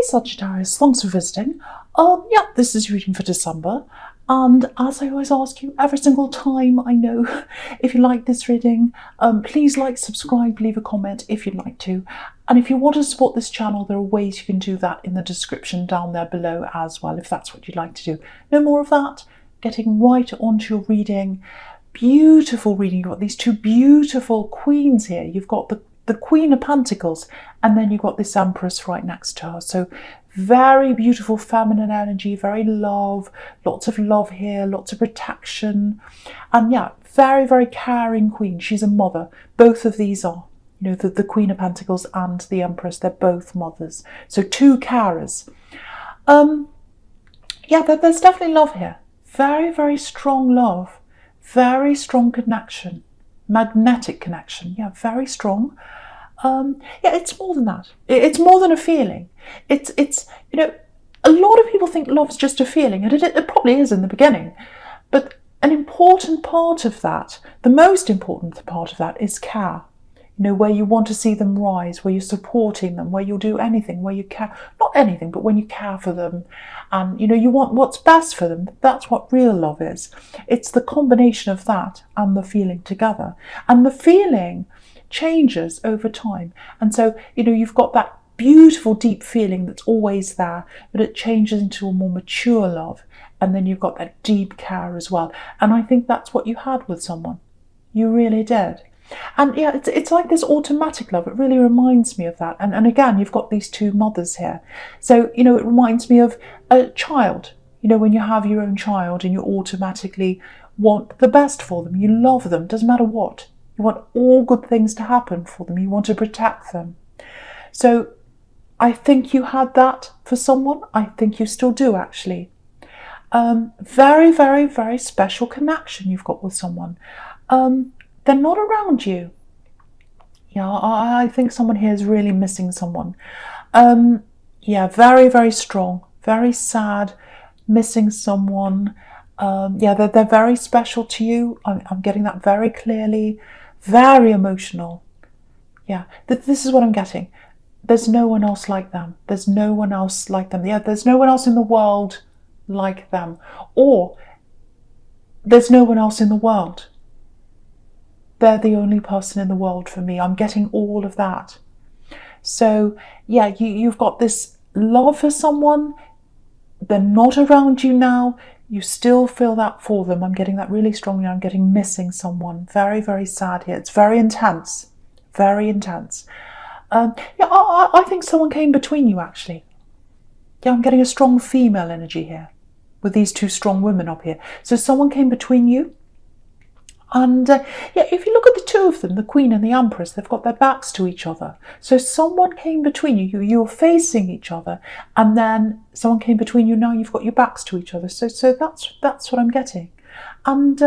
Sagittarius, thanks for visiting. Yeah, this is your reading for December. And as I always ask you every single time, I know, if you like this reading, please like, subscribe, leave a comment if you'd like to. And if you want to support this channel, there are ways you can do that in the description down there below as well, if that's what you'd like to do. No more of that. Getting right onto your reading. Beautiful reading. You've got these two beautiful queens here. You've got the Queen of Pentacles, and then you've got this Empress right next to her. So very beautiful feminine energy, very love, lots of love here, lots of protection. And yeah, very, very caring queen. She's a mother. Both of these are, you know, the Queen of Pentacles and the Empress, they're both mothers. So two carers. Yeah, there's definitely love here. Very, very strong love. Very strong connection. Magnetic connection. Yeah, very strong. Yeah, it's more than that. It's more than a feeling. It's you know, a lot of people think love's just a feeling, and it probably is in the beginning. But an important part of that, the most important part of that, is care. You know, where you want to see them rise, where you're supporting them, where you'll do anything, where you care, not anything, but when you care for them, and you know, you want what's best for them. That's what real love is. It's the combination of that and the feeling together. And the feeling changes over time. And so, you know, you've got that beautiful deep feeling that's always there, but it changes into a more mature love. And then you've got that deep care as well. And I think that's what you had with someone. You really did. And yeah, it's like this automatic love. It really reminds me of that. And again, you've got these two mothers here. So, you know, it reminds me of a child. You know, when you have your own child and you automatically want the best for them. You love them, doesn't matter what. You want all good things to happen for them. You want to protect them. So I think you had that for someone. I think you still do, actually. Very, very, very special connection you've got with someone. They're not around you. Yeah, I think someone here is really missing someone. Yeah, very, very strong, very sad, missing someone. Yeah, they're very special to you. I'm getting that very clearly. Very emotional. Yeah, this is what I'm getting. There's no one else like them. There's no one else like them. Yeah, there's no one else in the world like them. Or there's no one else in the world. They're the only person in the world for me. I'm getting all of that. So yeah, you've got this love for someone. They're not around you now. You still feel that for them. I'm getting that really strongly. I'm getting missing someone. Very, very sad here. It's very intense. Very intense. Yeah, I think someone came between you, actually. Yeah, I'm getting a strong female energy here with these two strong women up here. So someone came between you. And yeah, if you look at the two of them, the Queen and the Empress, they've got their backs to each other. So someone came between you. You were facing each other, and then someone came between you. Now you've got your backs to each other. So that's what I'm getting. And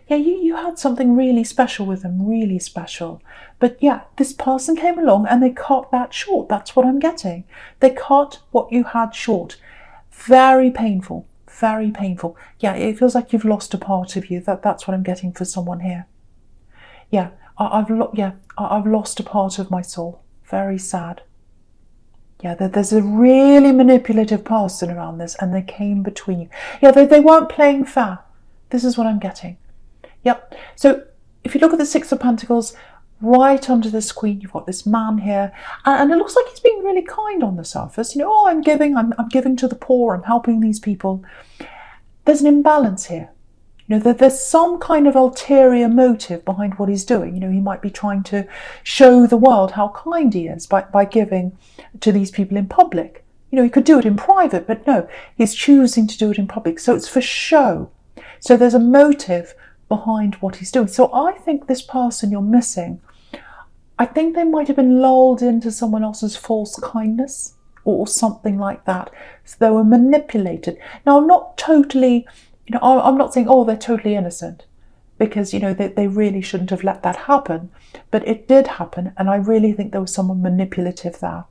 yeah, you had something really special with them, really special. But yeah, this person came along and they cut that short. That's what I'm getting. They cut what you had short. Very painful. Very painful. Yeah, it feels like you've lost a part of you. That's what I'm getting for someone here. Yeah, I've lost a part of my soul. Very sad. Yeah, there's a really manipulative person around this, and they came between you. Yeah, they weren't playing fair. This is what I'm getting. Yep. So if you look at the Six of Pentacles, right under this Queen, you've got this man here, and it looks like he's being really kind on the surface. You know, oh, I'm giving to the poor, I'm helping these people. There's an imbalance here. You know, there's some kind of ulterior motive behind what he's doing. You know, he might be trying to show the world how kind he is by giving to these people in public. You know, he could do it in private, but no, he's choosing to do it in public. So it's for show. So there's a motive behind what he's doing. So I think this person you're missing, I think they might have been lulled into someone else's false kindness or something like that. So they were manipulated. Now, I'm not totally, you know, I'm not saying, oh, they're totally innocent, because, you know, they really shouldn't have let that happen. But it did happen, and I really think there was someone manipulative there.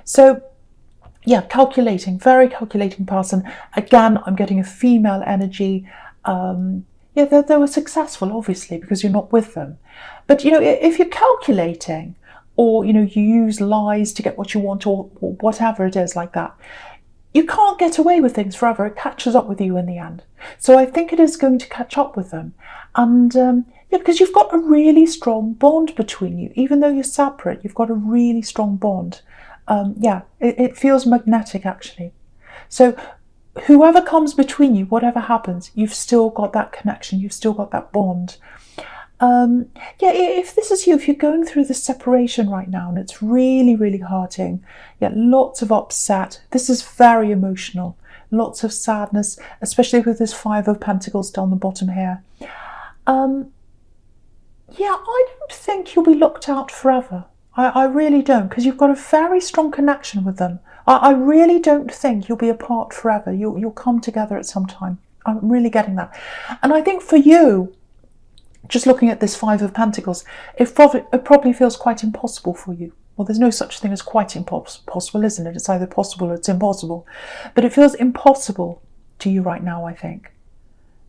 So yeah, calculating, very calculating person. Again, I'm getting a female energy. Yeah, they were successful, obviously, because you're not with them. But, you know, if you're calculating, or, you use lies to get what you want, or whatever it is like that. You can't get away with things forever. It catches up with you in the end. So I think it is going to catch up with them. And yeah, because you've got a really strong bond between you. Even though you're separate, you've got a really strong bond. Yeah, it feels magnetic, actually. So whoever comes between you, whatever happens, you've still got that connection. You've still got that bond. Yeah, if this is you, if you're going through this separation right now and it's really, really hurting, yeah, lots of upset. This is very emotional, lots of sadness, especially with this Five of Pentacles down the bottom here. Yeah, I don't think you'll be looked out forever. I really don't, because you've got a very strong connection with them. I really don't think you'll be apart forever. You'll come together at some time. I'm really getting that. And I think for you, just looking at this Five of Pentacles, it probably feels quite impossible for you. Well, there's no such thing as quite impossible, isn't it? It's either possible or it's impossible. But it feels impossible to you right now, I think.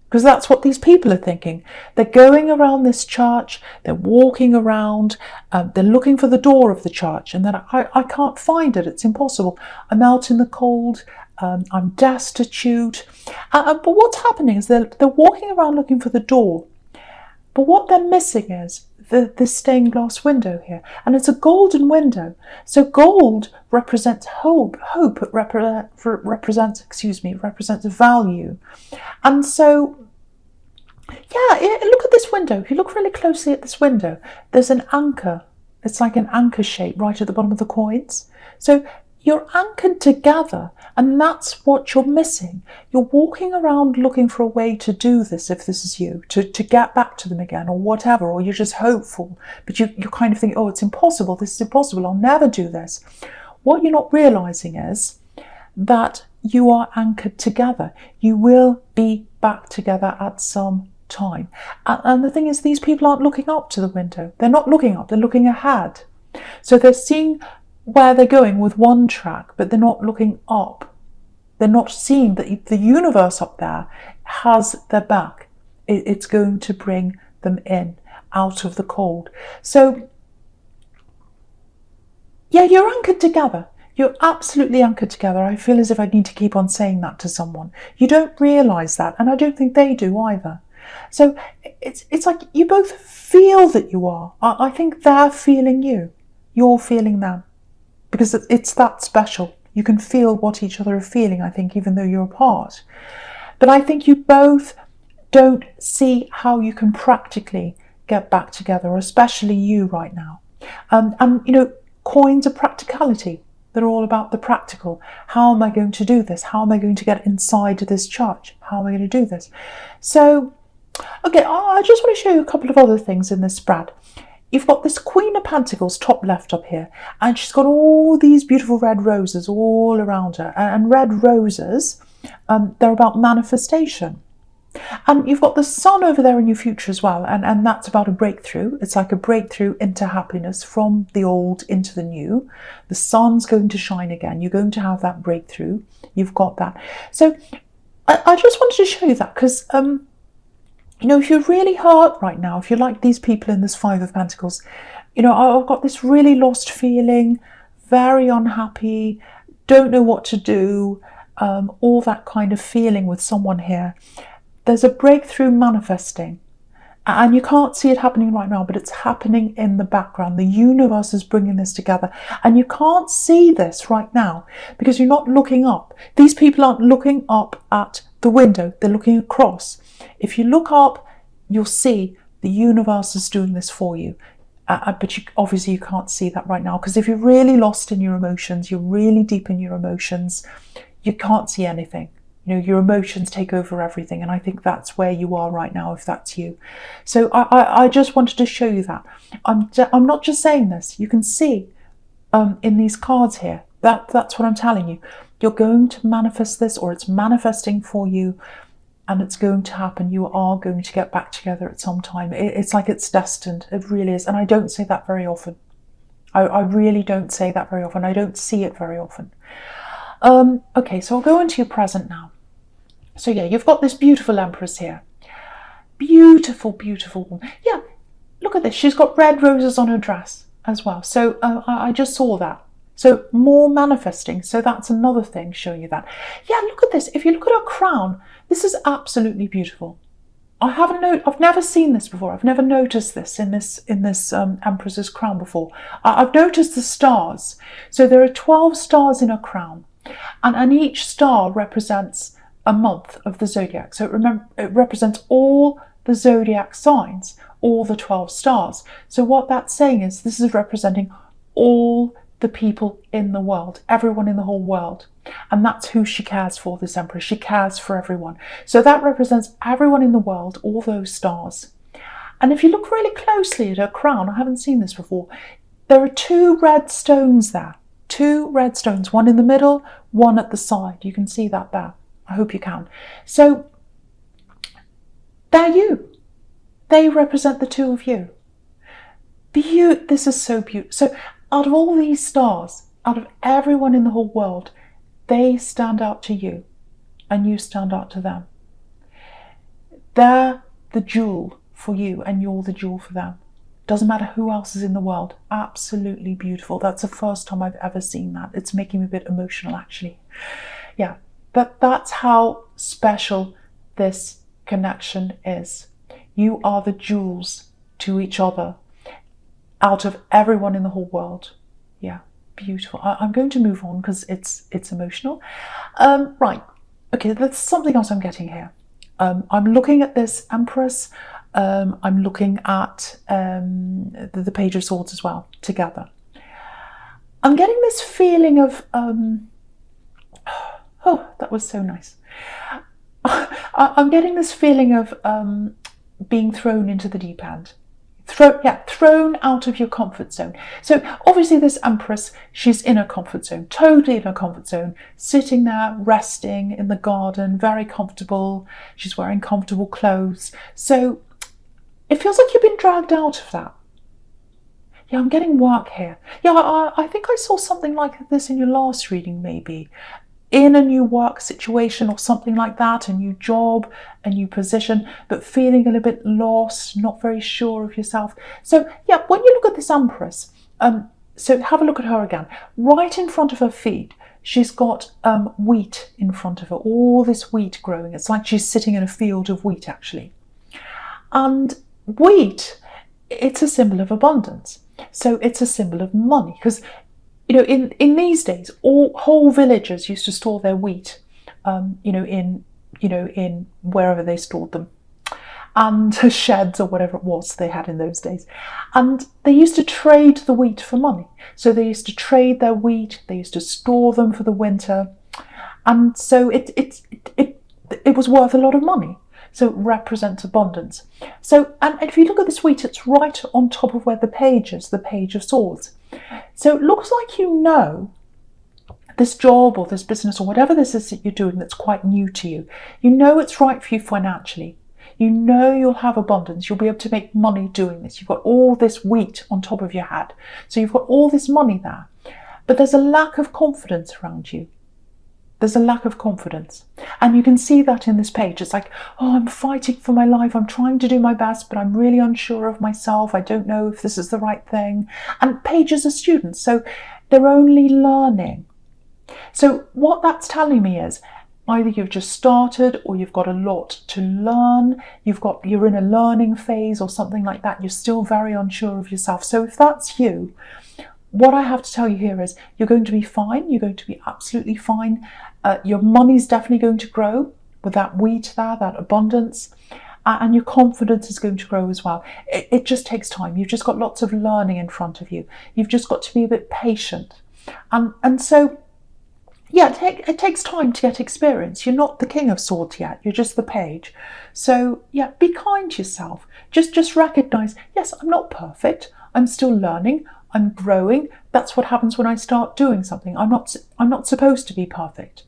Because that's what these people are thinking. They're going around this church, they're walking around, they're looking for the door of the church, and then I can't find it, it's impossible. I'm out in the cold, I'm destitute. But what's happening is they're walking around looking for the door. But what they're missing is the stained glass window here. And it's a golden window. So gold represents hope. Hope represents value. And so, yeah, look at this window. If you look really closely at this window, there's an anchor. It's like an anchor shape right at the bottom of the coins. So you're anchored together, and that's what you're missing. You're walking around looking for a way to do this, if this is you, to get back to them again, or whatever, or you're just hopeful, but you kind of think, oh, it's impossible, this is impossible, I'll never do this. What you're not realising is that you are anchored together. You will be back together at some time. And the thing is, these people aren't looking up to the window. They're not looking up, they're looking ahead. So they're seeing where they're going with one track, but they're not looking up. They're not seeing that the universe up there has their back. It's going to bring them in, out of the cold. So, yeah, you're anchored together. You're absolutely anchored together. I feel as if I need to keep on saying that to someone. You don't realise that, and I don't think they do either. So it's like you both feel that you are. I think they're feeling you. You're feeling them. Because it's that special. You can feel what each other are feeling, I think, even though you're apart. But I think you both don't see how you can practically get back together, or especially you right now. And coins are practicality. They're all about the practical. How am I going to do this? How am I going to get inside this church? How am I going to do this? So, okay, I just want to show you a couple of other things in this spread. You've got this Queen of Pentacles top left up here, and she's got all these beautiful red roses all around her. And red roses, they're about manifestation. And you've got the sun over there in your future as well, and that's about a breakthrough. It's like a breakthrough into happiness, from the old into the new. The sun's going to shine again. You're going to have that breakthrough. You've got that. So I just wanted to show you that because if you're really hurt right now, if you're like these people in this Five of Pentacles, I've got this really lost feeling, very unhappy, don't know what to do, all that kind of feeling with someone here. There's a breakthrough manifesting, and you can't see it happening right now, but it's happening in the background. The universe is bringing this together, and you can't see this right now because you're not looking up. These people aren't looking up at the window, they're looking across. If you look up, you'll see the universe is doing this for you. But obviously you can't see that right now, because if you're really lost in your emotions, you're really deep in your emotions, you can't see anything. Your emotions take over everything, and I think that's where you are right now, if that's you. So I just wanted to show you that. I'm not just saying this. You can see in these cards here, that's what I'm telling you. You're going to manifest this, or it's manifesting for you, and it's going to happen. You are going to get back together at some time. It's like it's destined. It really is. And I don't say that very often. I really don't say that very often. I don't see it very often. Okay, so I'll go into your present now. So yeah, you've got this beautiful Empress here. Beautiful, beautiful woman. Yeah, look at this. She's got red roses on her dress. as well. So I just saw that. So more manifesting. So that's another thing showing you that. Yeah, look at this. If you look at her crown, this is absolutely beautiful. I've never seen this before. I've never noticed this in this Empress's crown before. I've noticed the stars. So there are 12 stars in her crown, and each star represents a month of the zodiac. So it represents all the zodiac signs, all the 12 stars. So what that's saying is this is representing all the people in the world, everyone in the whole world. And that's who she cares for, this Empress. She cares for everyone. So that represents everyone in the world, all those stars. And if you look really closely at her crown, I haven't seen this before, there are 2 red stones there. 2 red stones, one in the middle, one at the side. You can see that there. I hope you can. So they're you. They represent the 2 of you. This is so beautiful. So out of all these stars, out of everyone in the whole world, they stand out to you and you stand out to them. They're the jewel for you and you're the jewel for them. Doesn't matter who else is in the world. Absolutely beautiful. That's the first time I've ever seen that. It's making me a bit emotional, actually. Yeah, but that's how special this connection is. You are the jewels to each other out of everyone in the whole world. Yeah, beautiful. I'm going to move on because it's emotional. Right, okay, there's something else I'm getting here. I'm looking at this Empress. I'm looking at the Page of Swords as well, together. I'm getting this feeling of, oh, that was so nice. I'm getting this feeling of being thrown into the deep end. Thrown out of your comfort zone. So obviously this Empress, she's in her comfort zone, totally in her comfort zone, sitting there, resting in the garden, very comfortable. She's wearing comfortable clothes. So it feels like you've been dragged out of that. Yeah, I'm getting work here. Yeah, I think I saw something like this in your last reading, maybe. In a new work situation or something like that, a new job, a new position, but feeling a little bit lost, not very sure of yourself. So yeah, when you look at this Empress, so have a look at her again. Right in front of her feet, she's got wheat in front of her, all this wheat growing. It's like she's sitting in a field of wheat, actually. And wheat, it's a symbol of abundance. So it's a symbol of money, because you know, in these days, whole villages used to store their wheat, in wherever they stored them, and sheds or whatever it was they had in those days, and they used to trade the wheat for money. So they used to trade their wheat. They used to store them for the winter, and so it was worth a lot of money. So it represents abundance. So, and if you look at this wheat, it's right on top of where the Page is, the Page of Swords. So it looks like you know this job or this business or whatever this is that you're doing that's quite new to you. You know it's right for you financially. You know you'll have abundance. You'll be able to make money doing this. You've got all this wheat on top of your head. So you've got all this money there. But there's a lack of confidence around you. There's a lack of confidence. And you can see that in this page. It's like, oh, I'm fighting for my life. I'm trying to do my best, but I'm really unsure of myself. I don't know if this is the right thing. And pages are students, so they're only learning. So what that's telling me is either you've just started or you've got a lot to learn. You're in a learning phase or something like that. You're still very unsure of yourself. So if that's you, what I have to tell you here is you're going to be fine. You're going to be absolutely fine. Your money's definitely going to grow with that wheat there, that abundance, and your confidence is going to grow as well. It just takes time. You've just got lots of learning in front of you. You've just got to be a bit patient. And so, yeah, it takes time to get experience. You're not the King of Swords yet. You're just the Page. So, yeah, be kind to yourself. Just recognise, yes, I'm not perfect. I'm still learning. I'm growing. That's what happens when I start doing something. I'm not supposed to be perfect.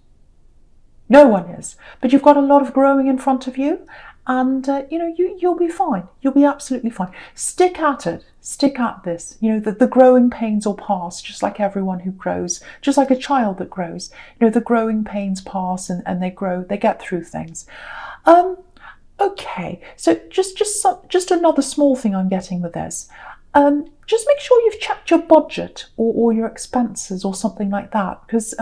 No one is. But you've got a lot of growing in front of you, and you'll be fine. You'll be absolutely fine. Stick at it. Stick at this. The growing pains will pass, just like everyone who grows, just like a child that grows. The growing pains pass, and they grow. They get through things. Okay. So just another small thing I'm getting with this. Just make sure you've checked your budget or your expenses or something like that, because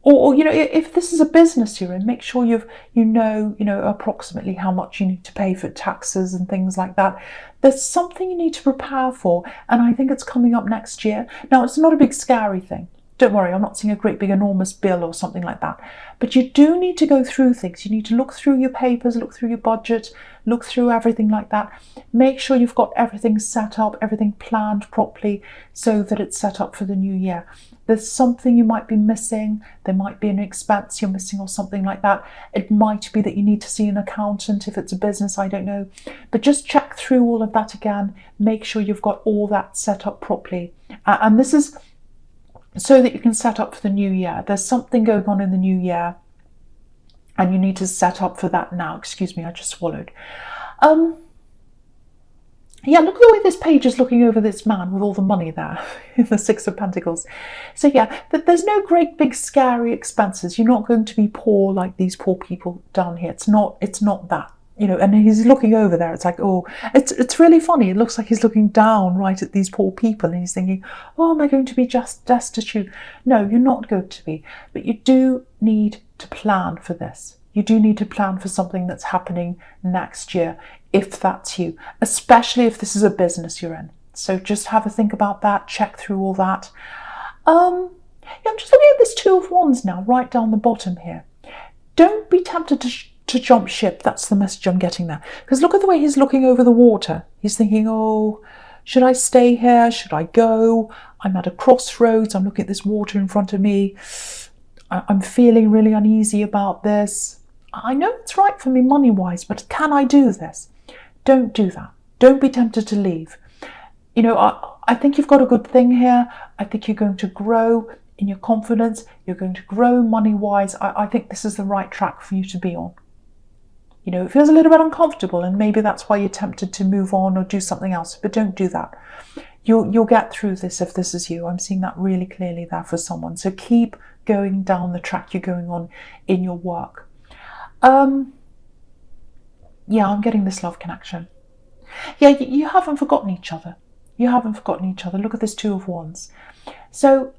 or if this is a business you're in, make sure you know approximately how much you need to pay for taxes and things like that. There's something you need to prepare for, and I think it's coming up next year. Now, it's not a big scary thing. Don't worry, I'm not seeing a great big enormous bill or something like that. But you do need to go through things. You need to look through your papers, look through your budget, look through everything like that. Make sure you've got everything set up, everything planned properly so that it's set up for the new year. There's something you might be missing. There might be an expense you're missing or something like that. It might be that you need to see an accountant if it's a business, I don't know. But just check through all of that again. Make sure you've got all that set up properly. And this is so that you can set up for the new year. There's something going on in the new year and you need to set up for that now. Excuse me, I just swallowed. Yeah, look at the way this page is looking over this man with all the money there in the Six of Pentacles. So yeah, there's no great big scary expenses. You're not going to be poor like these poor people down here. It's not that. And he's looking over there. It's like, oh, it's really funny. It looks like he's looking down right at these poor people and he's thinking, oh, am I going to be just destitute? No, you're not going to be. But you do need to plan for this. You do need to plan for something that's happening next year, if that's you, especially if this is a business you're in. So just have a think about that, check through all that. I'm just looking at this Two of Wands now, right down the bottom here. Don't be tempted to jump ship. That's the message I'm getting there. Because look at the way he's looking over the water. He's thinking, oh, should I stay here? Should I go? I'm at a crossroads. I'm looking at this water in front of me. I'm feeling really uneasy about this. I know it's right for me money-wise, but can I do this? Don't do that. Don't be tempted to leave. I think you've got a good thing here. I think you're going to grow in your confidence. You're going to grow money-wise. I think this is the right track for you to be on. It feels a little bit uncomfortable and maybe that's why you're tempted to move on or do something else, but don't do that. You'll get through this if this is you. I'm seeing that really clearly there for someone. So keep going down the track you're going on in your work. Yeah, I'm getting this love connection. Yeah, you haven't forgotten each other. You haven't forgotten each other. Look at this Two of Wands. So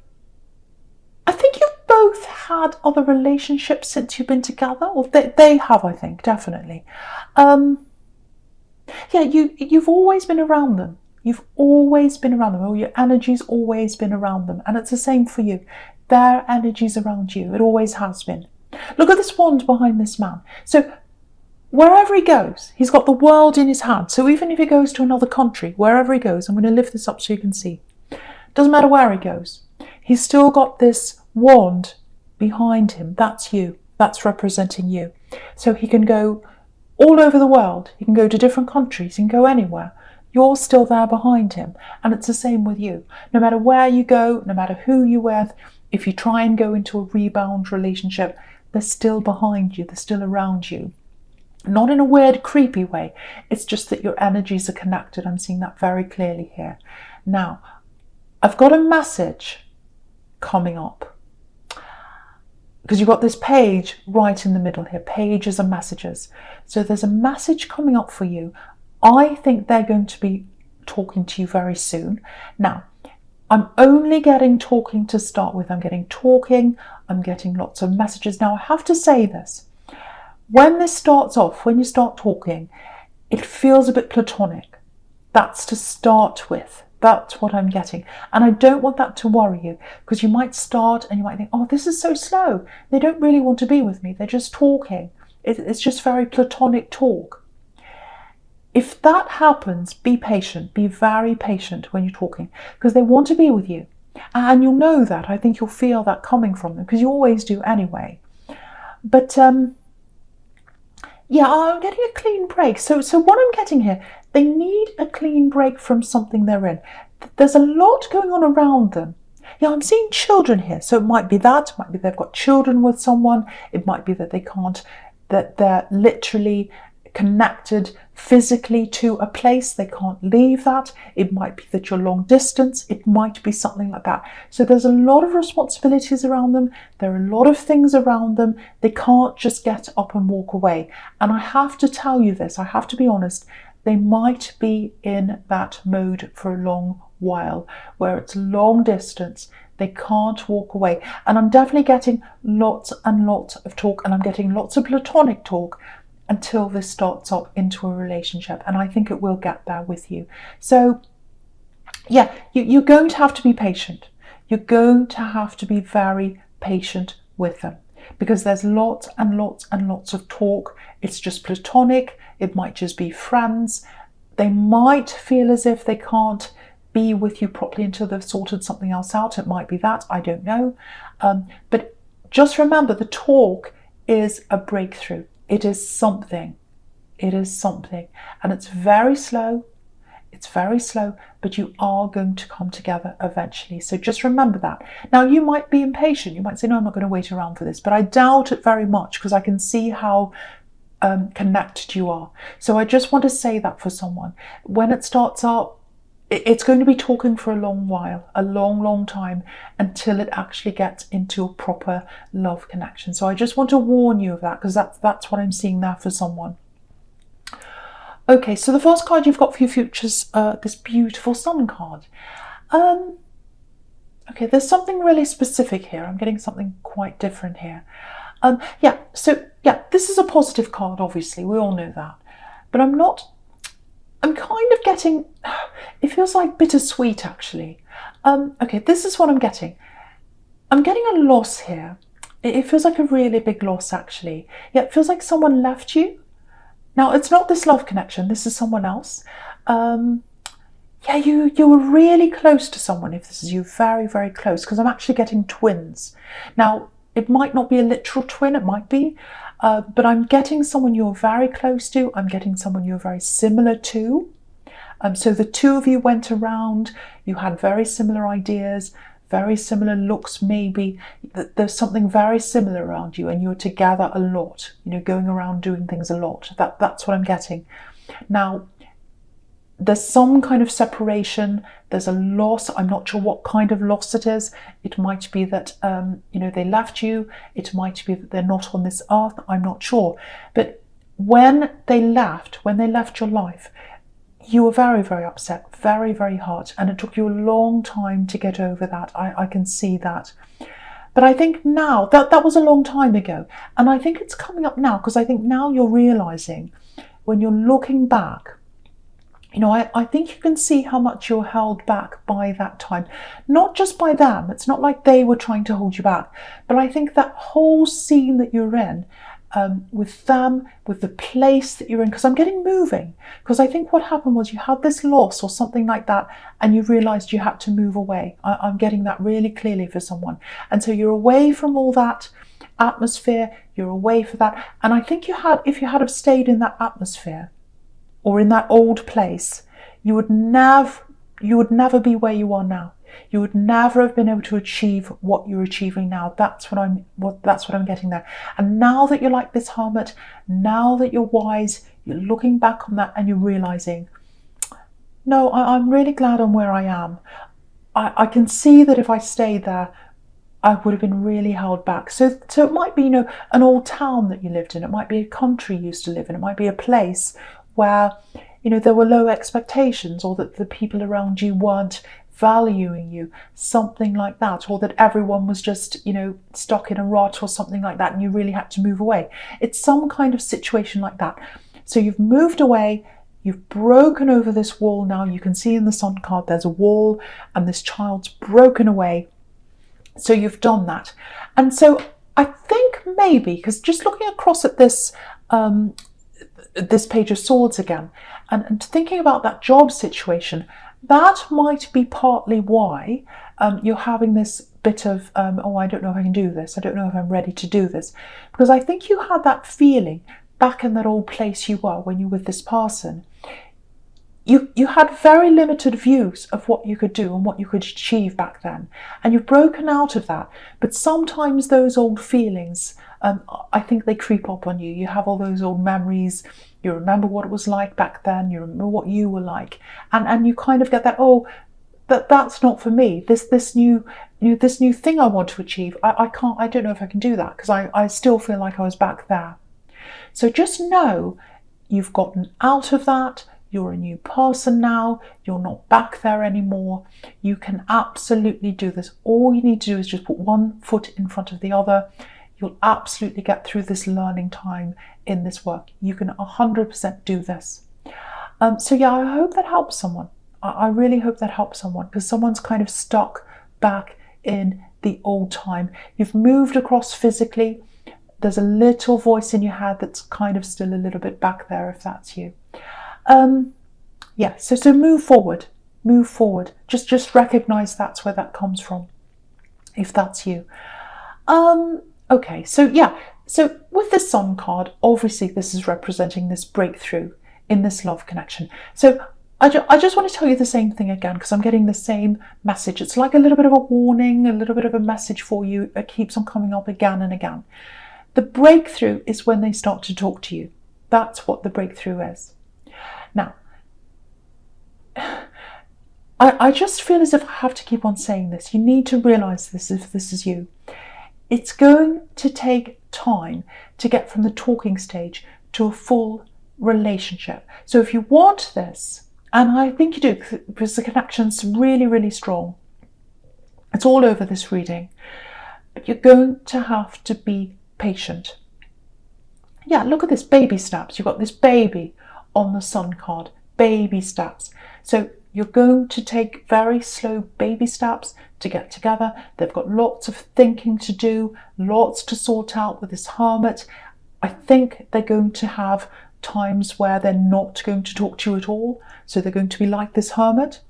I think you've both had other relationships since you've been together, or they have, I think, definitely. Yeah, you've always been around them. You've always been around them, or your energy's always been around them. And it's the same for you. Their energy's around you. It always has been. Look at this wand behind this man. So wherever he goes, he's got the world in his hand. So even if he goes to another country, wherever he goes, I'm going to lift this up so you can see. Doesn't matter where he goes. He's still got this wand behind him. That's you. That's representing you. So he can go all over the world. He can go to different countries. He can go anywhere. You're still there behind him. And it's the same with you. No matter where you go, no matter who you're with, if you try and go into a rebound relationship, they're still behind you. They're still around you. Not in a weird, creepy way. It's just that your energies are connected. I'm seeing that very clearly here. Now, I've got a message coming up. Because you've got this page right in the middle here. Pages and messages. So there's a message coming up for you. I think they're going to be talking to you very soon. Now, I'm only getting talking to start with. I'm getting talking. I'm getting lots of messages. Now, I have to say this. When this starts off, when you start talking, it feels a bit platonic. That's to start with. That's what I'm getting. And I don't want that to worry you, because you might start and you might think, oh, this is so slow. They don't really want to be with me. They're just talking. It's just very platonic talk. If that happens, be patient. Be very patient when you're talking, because they want to be with you. And you'll know that. I think you'll feel that coming from them, because you always do anyway. But yeah, I'm getting a clean break. So what I'm getting here, they need a clean break from something they're in. There's a lot going on around them. Yeah, I'm seeing children here. So it might be that. It might be they've got children with someone. It might be that they can't, that they're literally connected physically to a place. They can't leave that. It might be that you're long distance. It might be something like that. So there's a lot of responsibilities around them. There are a lot of things around them. They can't just get up and walk away. And I have to tell you this, I have to be honest, they might be in that mode for a long while, where it's long distance. They can't walk away. And I'm definitely getting lots and lots of talk, and I'm getting lots of platonic talk until this starts up into a relationship. And I think it will get there with you. So yeah, you're going to have to be patient. You're going to have to be very patient with them, because there's lots and lots and lots of talk. It's just platonic. It might just be friends. They might feel as if they can't be with you properly until they've sorted something else out. It might be that, I don't know. But just remember, the talk is a breakthrough. It is something. It is something. And it's very slow. It's very slow, but you are going to come together eventually. So just remember that. Now, you might be impatient. You might say, no, I'm not going to wait around for this. But I doubt it very much, because I can see how connected you are. So I just want to say that for someone. When it starts up, it's going to be talking for a long while, a long, long time, until it actually gets into a proper love connection. So I just want to warn you of that, because that's what I'm seeing there for someone. Okay, so the first card you've got for your futures, this beautiful Sun card. Okay, there's something really specific here. I'm getting something quite different here. This is a positive card, obviously. We all know that. But I'm kind of getting, it feels like bittersweet, actually. Okay, this is what I'm getting. I'm getting a loss here. It feels like a really big loss, actually. Yeah, it feels like someone left you. Now, it's not this love connection. This is someone else. You were really close to someone, if this is you, very, very close, because I'm actually getting twins. Now, it might not be a literal twin, it might be, but I'm getting someone you're very close to. I'm getting someone you're very similar to. So the two of you went around, you had very similar ideas, very similar looks, maybe. There's something very similar around you, and you're together a lot, going around doing things a lot. That's what I'm getting. Now, there's some kind of separation, there's a loss. I'm not sure what kind of loss it is. It might be that, they left you. It might be that they're not on this earth. I'm not sure. But when they left your life, you were very, very upset, very, very hurt. And it took you a long time to get over that. I can see that. But I think now, that was a long time ago. And I think it's coming up now, because I think now you're realizing, when you're looking back, I think you can see how much you're held back by that time. Not just by them. It's not like they were trying to hold you back. But I think that whole scene that you're in, with them, with the place that you're in, because I'm getting moving. Because I think what happened was you had this loss or something like that, and you realised you had to move away. I'm getting that really clearly for someone. And so you're away from all that atmosphere. You're away for that. And I think if you had have stayed in that atmosphere, or in that old place, you would never be where you are now. You would never have been able to achieve what you're achieving now. That's what I'm getting there. And now that you're like this hermit, now that you're wise, you're looking back on that and you're realizing, no, I'm really glad I'm where I am. I can see that if I stayed there, I would have been really held back. So it might be, an old town that you lived in. It might be a country you used to live in. It might be a place where, there were low expectations, or that the people around you weren't valuing you, something like that, or that everyone was just, stuck in a rut or something like that, and you really had to move away. It's some kind of situation like that. So you've moved away, you've broken over this wall now. You can see in the Sun card there's a wall, and this child's broken away. So you've done that. And so I think maybe, because just looking across at this Page of Swords again, and thinking about that job situation, that might be partly why you're having this bit of, I don't know if I can do this. I don't know if I'm ready to do this. Because I think you had that feeling back in that old place you were when you were with this person. You had very limited views of what you could do and what you could achieve back then. And you've broken out of that. But sometimes those old feelings, I think they creep up on you. You have all those old memories. You remember what it was like back then. You remember what you were like. And you kind of get that, that's not for me. This new thing I want to achieve, I don't know if I can do that, because I still feel like I was back there. So just know you've gotten out of that. You're a new person now. You're not back there anymore. You can absolutely do this. All you need to do is just put one foot in front of the other. You'll absolutely get through this learning time in this work. You can 100% do this. So yeah, I hope that helps someone. I really hope that helps someone, because someone's kind of stuck back in the old time. You've moved across physically. There's a little voice in your head that's kind of still a little bit back there, if that's you. Yeah, so move forward. Move forward. Just recognize that's where that comes from, if that's you. Okay, so yeah, so with the Sun card, obviously this is representing this breakthrough in this love connection. So I just want to tell you the same thing again, because I'm getting the same message. It's like a little bit of a warning, a little bit of a message for you. It keeps on coming up again and again. The breakthrough is when they start to talk to you. That's what the breakthrough is. Now, I just feel as if I have to keep on saying this. You need to realize this if this is you. It's going to take time to get from the talking stage to a full relationship. So if you want this, and I think you do, because the connection's really, really strong, it's all over this reading, you're going to have to be patient. Yeah, look at this, baby steps. You've got this baby on the Sun card, baby steps. So you're going to take very slow baby steps to get together. They've got lots of thinking to do, lots to sort out with this Hermit. I think they're going to have times where they're not going to talk to you at all. So they're going to be like this Hermit.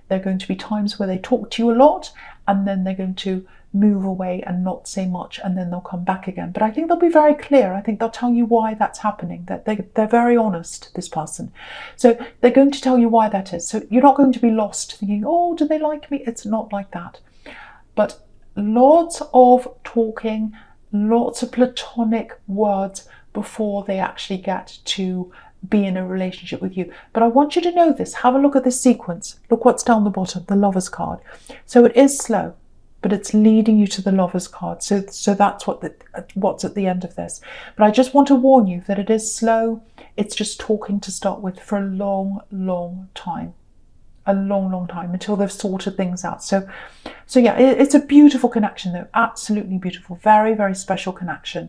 There are going to be times where they talk to you a lot, and then they're going to move away and not say much, and then they'll come back again. But I think they'll be very clear. I think they'll tell you why that's happening, that they're very honest, this person. So they're going to tell you why that is. So you're not going to be lost thinking, oh, do they like me? It's not like that. But lots of talking, lots of platonic words before they actually get to be in a relationship with you. But I want you to know this. Have a look at this sequence. Look what's down the bottom, the Lovers card. So it is slow, but it's leading you to the Lovers card. So that's what's at the end of this. But I just want to warn you that it is slow. It's just talking to start with for a long, long time. A long, long time, until they've sorted things out. So yeah, it's a beautiful connection though. Absolutely beautiful. Very, very special connection.